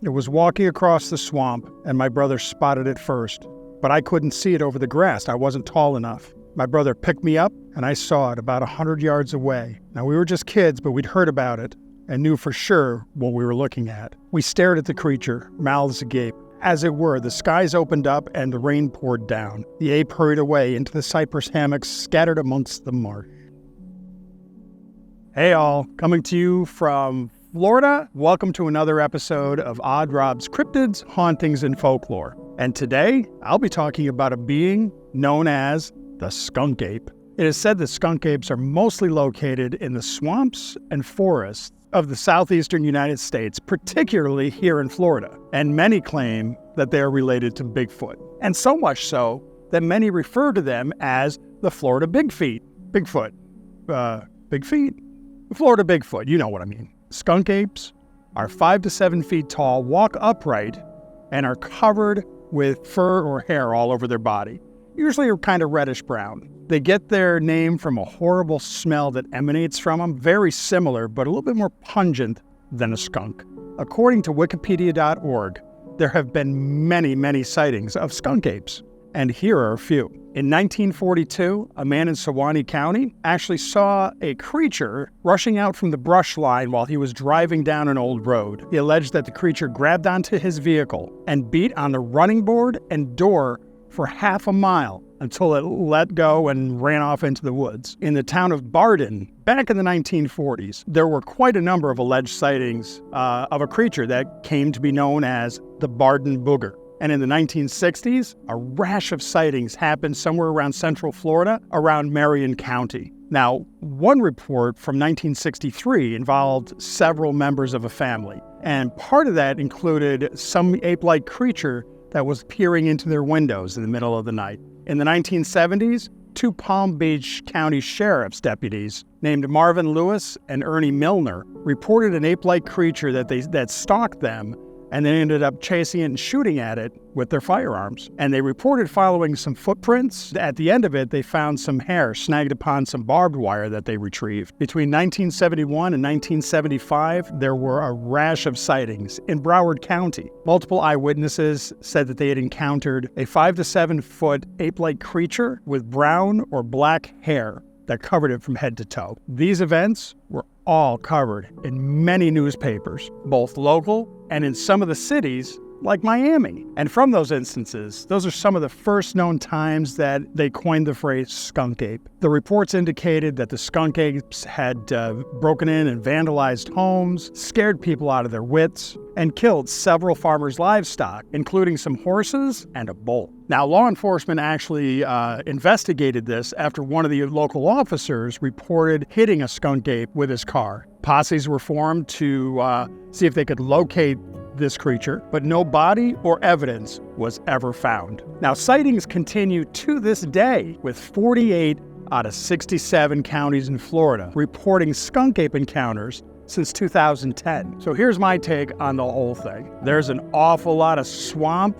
It was walking across the swamp, and my brother spotted it first. But I couldn't see it over the grass. I wasn't tall enough. My brother picked me up, and I saw it about 100 yards away. Now, we were just kids, but we'd heard about it and knew for sure what we were looking at. We stared at the creature, mouths agape. As it were, the skies opened up and the rain poured down. The ape hurried away into the cypress hammocks scattered amongst the marsh. Hey all, coming to you from Florida. Welcome to another episode of Odd Rob's Cryptids, Hauntings, and Folklore. And today, I'll be talking about a being known as the skunk ape. It is said that skunk apes are mostly located in the swamps and forests of the southeastern United States, particularly here in Florida. And many claim that they are related to Bigfoot. And so much so that many refer to them as the Florida Big Feet. Big feet? The Florida Bigfoot, you know what I mean. Skunk apes are 5 to 7 feet tall, walk upright, and are covered with fur or hair all over their body. Usually are kind of reddish brown. They get their name from a horrible smell that emanates from them, very similar, but a little bit more pungent than a skunk. According to Wikipedia.org, there have been many sightings of skunk apes, and here are a few. In 1942, a man in Suwannee County actually saw a creature rushing out from the brush line while he was driving down an old road. He alleged that the creature grabbed onto his vehicle and beat on the running board and door for half a mile until it let go and ran off into the woods. In the town of Barden, back in the 1940s, there were quite a number of alleged sightings of a creature that came to be known as the Barden Booger. And in the 1960s, a rash of sightings happened somewhere around central Florida, around Marion County. Now, one report from 1963 involved several members of a family, and part of that included some ape-like creature that was peering into their windows in the middle of the night. In the 1970s, 2 Palm Beach County Sheriff's deputies named Marvin Lewis and Ernie Milner reported an ape-like creature that stalked them, and they ended up chasing it and shooting at it with their firearms. And they reported following some footprints. At the end of it, they found some hair snagged upon some barbed wire that they retrieved. Between 1971 and 1975, there were a rash of sightings in Broward County. Multiple eyewitnesses said that they had encountered a 5 to 7 foot ape-like creature with brown or black hair that covered it from head to toe. These events were all covered in many newspapers, both local and in some of the cities like Miami. And from those instances, those are some of the first known times that they coined the phrase skunk ape. The reports indicated that the skunk apes had broken in and vandalized homes, scared people out of their wits, and killed several farmers' livestock, including some horses and a bull. Now, law enforcement actually investigated this after one of the local officers reported hitting a skunk ape with his car. Posses were formed to see if they could locate this creature, but no body or evidence was ever found. Now, sightings continue to this day, with 48 out of 67 counties in Florida reporting skunk ape encounters since 2010. So here's my take on the whole thing. There's an awful lot of swamp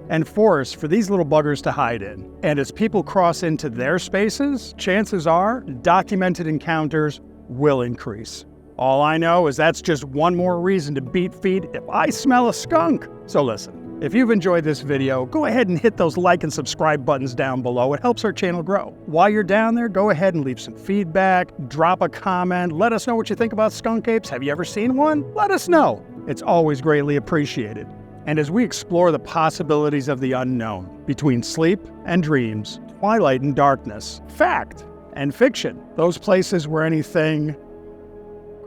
and forest for these little buggers to hide in. And as people cross into their spaces, chances are documented encounters will increase. All I know is that's just one more reason to beat feet if I smell a skunk. So listen, if you've enjoyed this video, go ahead and hit those like and subscribe buttons down below. It helps our channel grow. While you're down there, go ahead and leave some feedback, drop a comment, let us know what you think about skunk apes. Have you ever seen one? Let us know. It's always greatly appreciated. And as we explore the possibilities of the unknown, between sleep and dreams, twilight and darkness, fact and fiction, those places where anything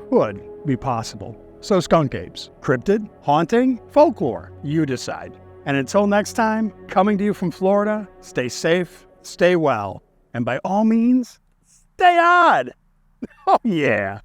could be possible. So skunk apes, cryptid, haunting, folklore, you decide. And until next time, coming to you from Florida, stay safe, stay well, and by all means, stay odd. Oh yeah.